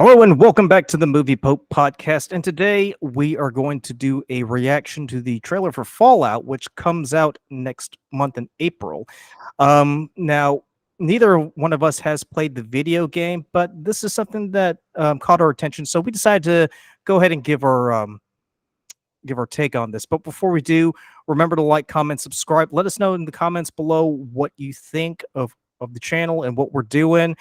Hello and welcome back to the Movie Pope podcast. And today we are going to do a reaction to the trailer for Fallout, which comes out next month in April. Now, neither one of us has played the video game, but this is something that caught our attention, so we decided to go ahead and give our take on this. But before we do, remember to like, comment, subscribe. Let us know in the comments below what you think of the channel and what we're doing.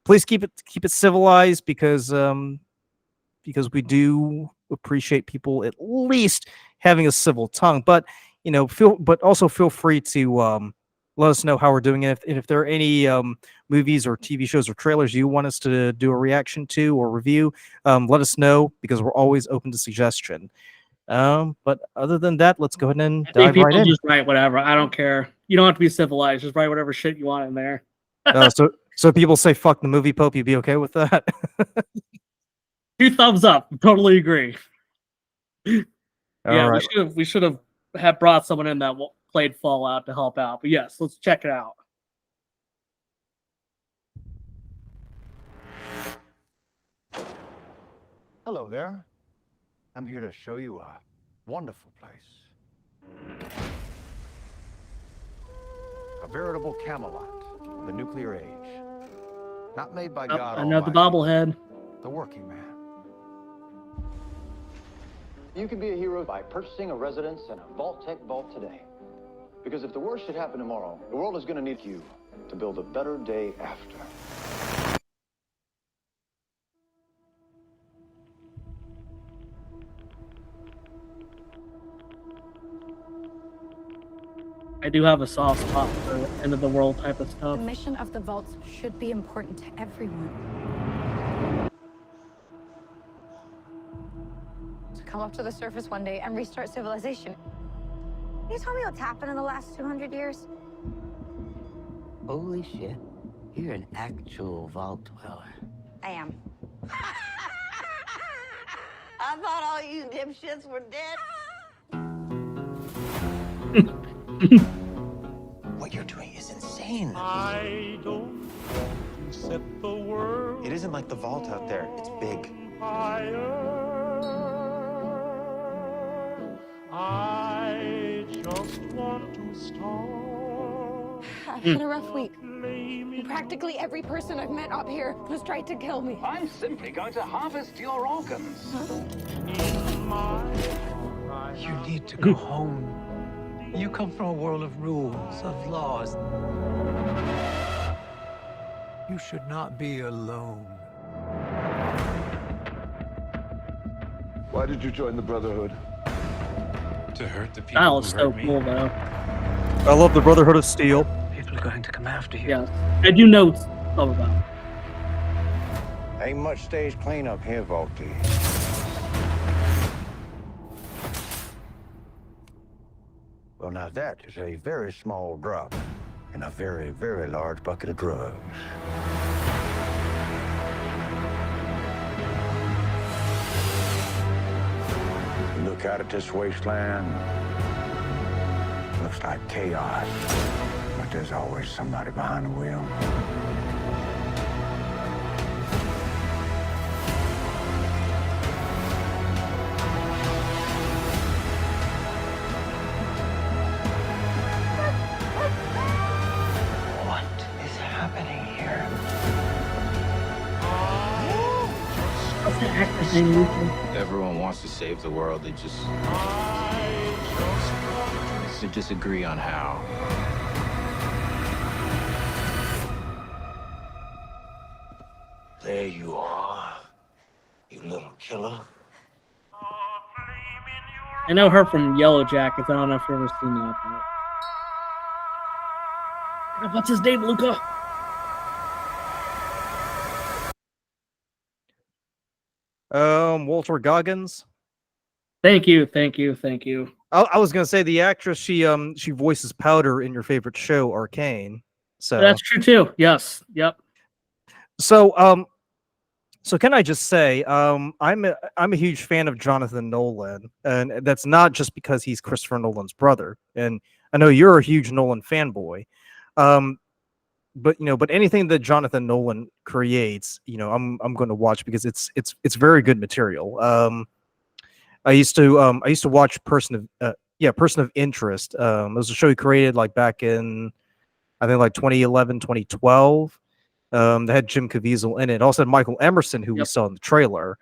Please keep it civilized because we do appreciate people at least having a civil tongue. But also feel free to let us know how we're doing it. If there are any movies or TV shows or trailers you want us to do a reaction to or review, let us know because we're always open to suggestion. But other than that, let's go ahead and dive right in. Just write whatever. I don't care. You don't have to be civilized. Just write whatever shit you want in there. So people say fuck the Movie Pope, you'd be okay with that? 2 thumbs up. Totally agree. Yeah, right. we should have brought someone in that played Fallout to help out. But yes, let's check it out. Hello there. I'm here to show you a wonderful place. A veritable Camelot of the nuclear age. Not made by God Another Almighty, bobblehead. the working man. You can be a hero by purchasing a residence in a Vault-Tec vault today. Because if the worst should happen tomorrow, the world is going to need you to build a better day after. I do have a soft spot for end of the world type of stuff. The mission of the vaults should be important to everyone. To come up to the surface one day and restart civilization. Can you tell me what's happened in the last 200 years? Holy shit. You're an actual vault dweller. I am. I thought all you dipshits were dead. What you're doing is insane. I don't want to set the world. It isn't like the vault out there. It's big. Fire. I just want to start. I've had a rough week. Practically every person I've met up here has tried to kill me. I'm simply going to harvest your organs. You need to go home. You come from a world of rules, of laws. You should not be alone. Why did you join the Brotherhood? To hurt the people That who was so hurt me. cool though. I love the Brotherhood of Steel. People are going to come after you. Yeah, I do know some about. Ain't much stage cleanup here, Vaulty. Well, now that is a very small drop in a very, very large bucket of drugs. Look out at this wasteland. Looks like chaos, but there's always somebody behind the wheel. What is happening here? What's the actor's name, Luca? Everyone wants to save the world. They just agree on how. There you are, you little killer. I know her from Yellow Jackets. I don't know if you've ever seen that. But... What's his name, Luca? Walter Goggins. Thank you. I was gonna say the actress she voices Powder in your favorite show, Arcane. So That's true too. Yes. Yep. So so can I just say I'm a huge fan of Jonathan Nolan, and that's not just because he's Christopher Nolan's brother. And I know you're a huge Nolan fanboy. but anything that Jonathan Nolan creates, I'm going to watch because it's very good material. I used to watch Person of Interest. It was a show he created like back in, I think, like 2011, 2012. They had Jim Caviezel in it. Also had Michael Emerson, who we Yep. saw in the trailer.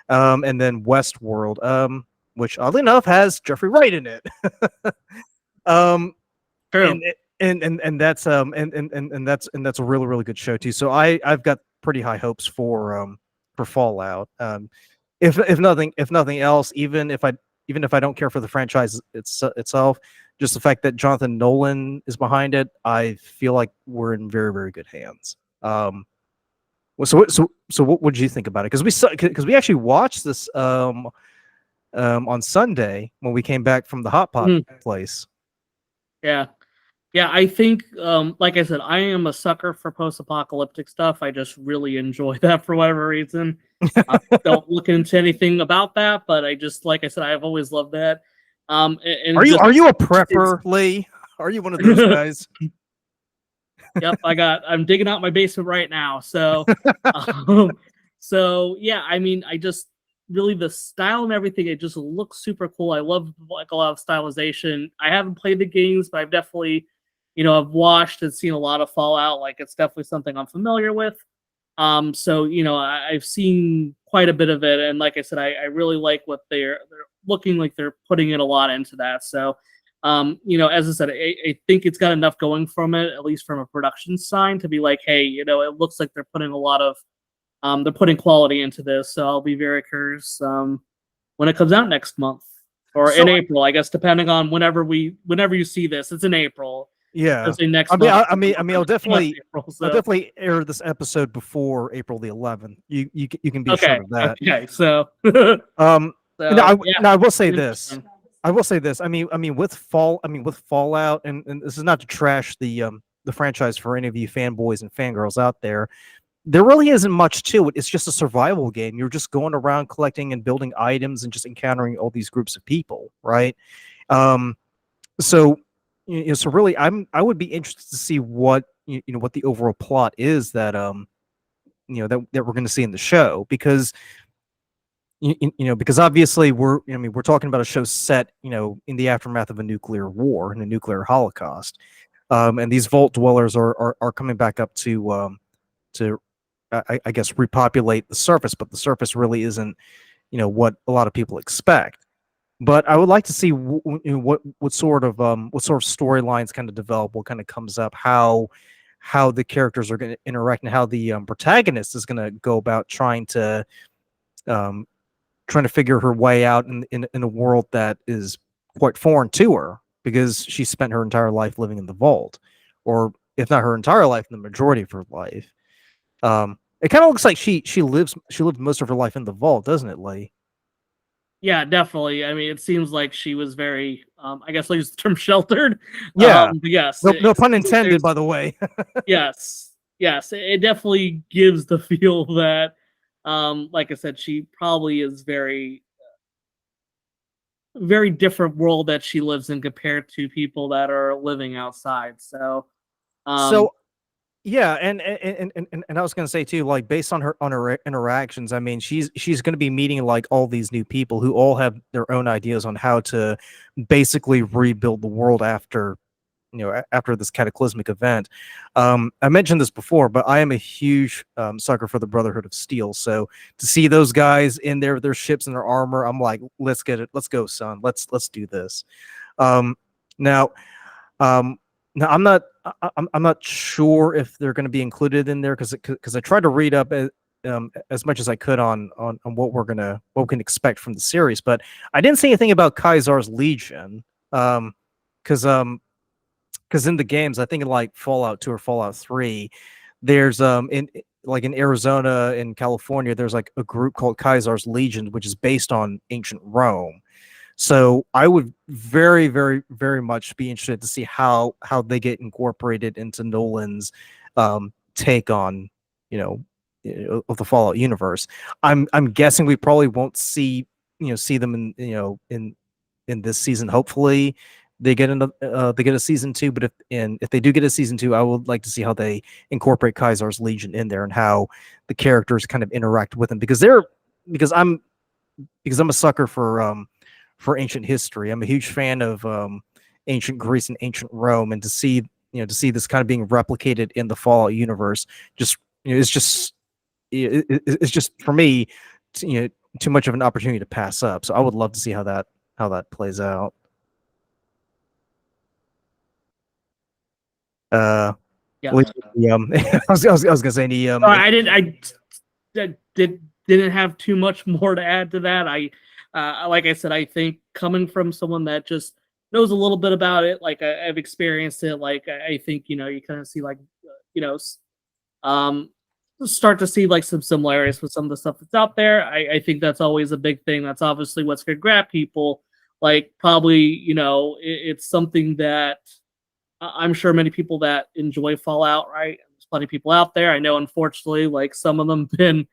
And then Westworld, which oddly enough has Jeffrey Wright in it. True. And that's that's a really really good show too. So I've got pretty high hopes for Fallout. If nothing else, even if I don't care for the franchise itself, just the fact that Jonathan Nolan is behind it, I feel like we're in very very good hands. So what would you think about it? Because we actually watched this on Sunday when we came back from the hot pot place. Yeah. Yeah, I think, like I said, I am a sucker for post-apocalyptic stuff. I just really enjoy that for whatever reason. I don't look into anything about that, but I just, like I said, I've always loved that. And Are just- you a prepper, Lee? Are you one of those guys? Yep, I'm digging out my basement right now. So, so yeah, I mean, I just really the style and everything. It just looks super cool. I love like a lot of stylization. I haven't played the games, but I've definitely, I've watched and seen a lot of Fallout. Like it's definitely something I'm familiar with. So I've seen quite a bit of it, and like I said, I really like what they're looking like. They're putting in a lot into that. So. As I said, I think it's got enough going from it, at least from a production side, to be like, hey, it looks like they're putting a lot of, they're putting quality into this. So I'll be very curious when it comes out next month or in April, I guess, depending on whenever you see this. It's in April. Yeah. Say next I mean, month. I'll definitely, April, so. I'll definitely air this episode before April the 11th. You can be sure of that. Okay. So. I will say this. I will say this. I mean, with Fallout, and this is not to trash the franchise for any of you fanboys and fangirls out there. There really isn't much to it. It's just a survival game. You're just going around collecting and building items and just encountering all these groups of people, right? So really, I would be interested to see what what the overall plot is that that we're going to see in the show, because because obviously we're talking about a show set in the aftermath of a nuclear war and a nuclear holocaust, and these vault dwellers are coming back up to I guess repopulate the surface, but the surface really isn't what a lot of people expect. But I would like to see what sort of storylines kind of develop, what kind of comes up, how the characters are going to interact, and how the protagonist is going to go about trying to figure her way out in a world that is quite foreign to her, because she spent her entire life living in the vault, or if not her entire life, the majority of her life. It kind of looks like she lived most of her life in the vault, doesn't it, Lee? Yeah, definitely. I mean, it seems like she was very, I guess I'll use the term sheltered. Yeah. Yes. No pun intended, by the way. Yes. It definitely gives the feel that, like I said, she probably is very different world that she lives in compared to people that are living outside. So, yeah, and I was gonna say too, like based on her interactions, I mean, she's gonna be meeting like all these new people who all have their own ideas on how to basically rebuild the world after after this cataclysmic event. I mentioned this before, but I am a huge sucker for the Brotherhood of Steel. So to see those guys in their ships and their armor, I'm like, let's get it, let's go, son, let's do this. Now I'm not sure if they're going to be included in there, because I tried to read up as much as I could on what we can expect from the series, but I didn't see anything about Kaisar's Legion, because in the games, I think in like Fallout 2 or Fallout 3, there's in Arizona and California, there's like a group called Kaisar's Legion, which is based on ancient Rome. So I would very, very, very much be interested to see how they get incorporated into Nolan's take on of the Fallout universe. I'm guessing we probably won't see them in this season, hopefully, they get a season 2. But if they do get a season 2, I would like to see how they incorporate Kaisar's Legion in there and how the characters kind of interact with them, because I'm a sucker for ancient history. I'm a huge fan of ancient Greece and ancient Rome, and to see this kind of being replicated in the Fallout universe, it's just for me, too much of an opportunity to pass up. So I would love to see how that plays out. Yeah. I was gonna say any. I didn't have too much more to add to that. Like I said, I think coming from someone that just knows a little bit about it, like I've experienced it. Like I think you kind of see like start to see like some similarities with some of the stuff that's out there. I think that's always a big thing. That's obviously what's gonna grab people. Like probably it's something that I'm sure many people that enjoy Fallout, right? There's plenty of people out there. I know, unfortunately, like some of them been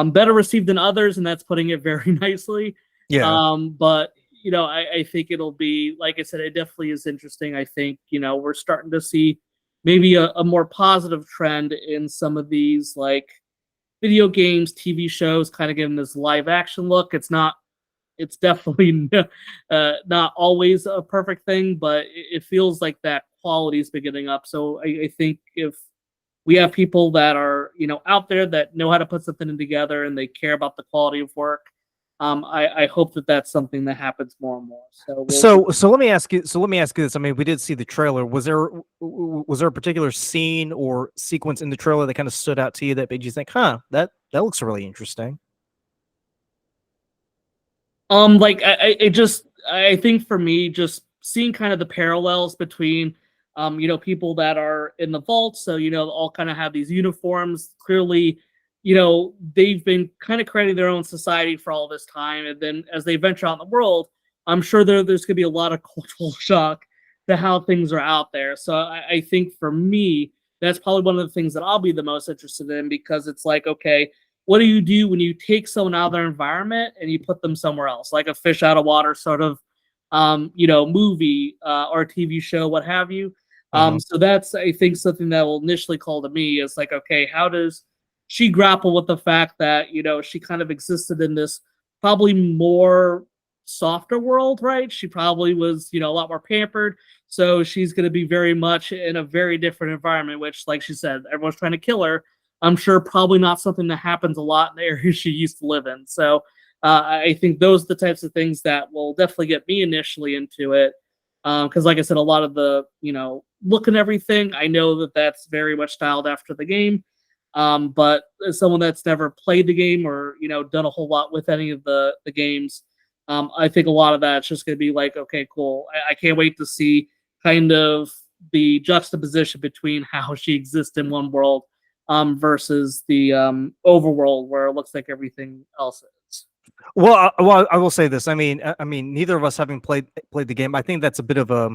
better received than others, and that's putting it very nicely. Yeah. But I think it'll be, like I said, it definitely is interesting. I think we're starting to see maybe a more positive trend in some of these like video games, TV shows, kind of giving this live action look. It's definitely not always a perfect thing, but it feels like that quality is beginning up. So I think if we have people that are out there that know how to put something together and they care about the quality of work, I hope that that's something that happens more and more. So let me ask you. So let me ask you this. I mean, we did see the trailer. Was there a particular scene or sequence in the trailer that kind of stood out to you that made you think, "Huh, that looks really interesting"? Like I think for me, just seeing kind of the parallels between people that are in the vault, so all kind of have these uniforms. Clearly, they've been kind of creating their own society for all this time, and then as they venture out in the world, I'm sure there's going to be a lot of cultural shock to how things are out there. So I think for me, that's probably one of the things that I'll be the most interested in, because it's like, okay, what do you do when you take someone out of their environment and you put them somewhere else, like a fish out of water sort of, movie or TV show, what have you. So that's, I think, something that will initially call to me is like, okay, how does she grapple with the fact that, she kind of existed in this probably more softer world, right? She probably was, a lot more pampered. So she's going to be very much in a very different environment, which, like she said, everyone's trying to kill her. I'm sure probably not something that happens a lot in the area she used to live in. So I think those are the types of things that will definitely get me initially into it. Because like I said, a lot of the, look and everything, I know that that's very much styled after the game. But as someone that's never played the game or, done a whole lot with any of the games, I think a lot of that's just going to be like, okay, cool. I can't wait to see kind of the juxtaposition between how she exists in one world versus the overworld where it looks like everything else is. Well, I will say this. I mean, neither of us having played the game, I think that's a bit of a,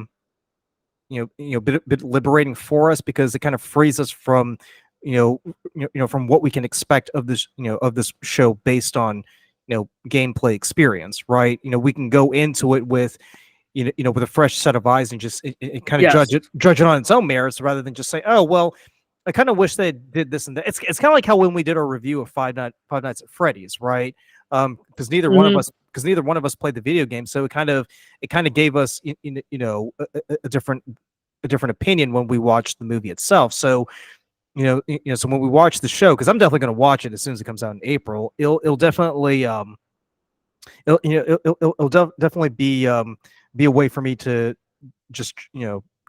bit liberating for us, because it kind of frees us from, from what we can expect of this, of this show based on, gameplay experience, right? We can go into it with, with a fresh set of eyes and just kind of judge it on its own merits, rather than just say, oh, well, I kind of wish they did this and that. It's kind of like how when we did our review of Five Nights at Freddy's, right? Because neither one of us played the video game, so it kind of gave us a different opinion when we watched the movie itself. So so when we watch the show, because I'm definitely going to watch it as soon as it comes out in April, it'll definitely definitely be a way for me to just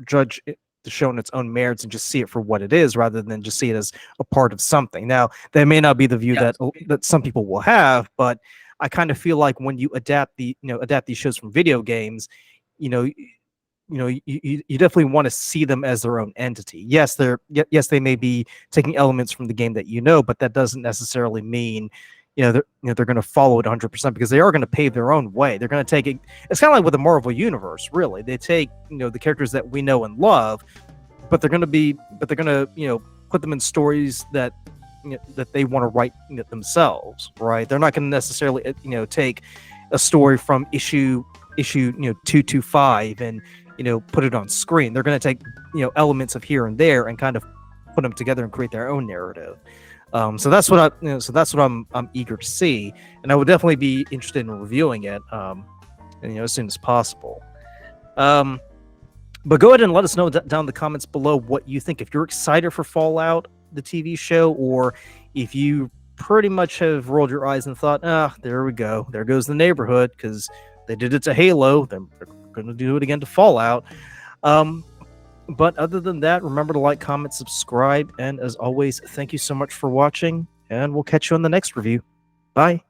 judge the show in its own merits and just see it for what it is, rather than just see it as a part of something. Now, that may not be the view that some people will have, but I kind of feel like when you adapt these shows from video games, you definitely want to see them as their own entity. Yes, they may be taking elements from the game that but that doesn't necessarily mean they're going to follow it 100%, because they are going to pave their own way. They're going to take it. It's kind of like with the Marvel universe, really. They take the characters that we know and love, but they're going to put them in stories that that they want to write themselves, right? They're not going to necessarily take a story from issue 225 and put it on screen. They're going to take elements of here and there and kind of put them together and create their own narrative. So that's what I'm eager to see, and I would definitely be interested in reviewing it as soon as possible. But go ahead and let us know down in the comments below what you think. If you're excited for Fallout, the TV show, or if you pretty much have rolled your eyes and thought, there we go, there goes the neighborhood, because they did it to Halo, then they're going to do it again to Fallout. But other than that, remember to like, comment, subscribe, and as always, thank you so much for watching, and we'll catch you on the next review. Bye.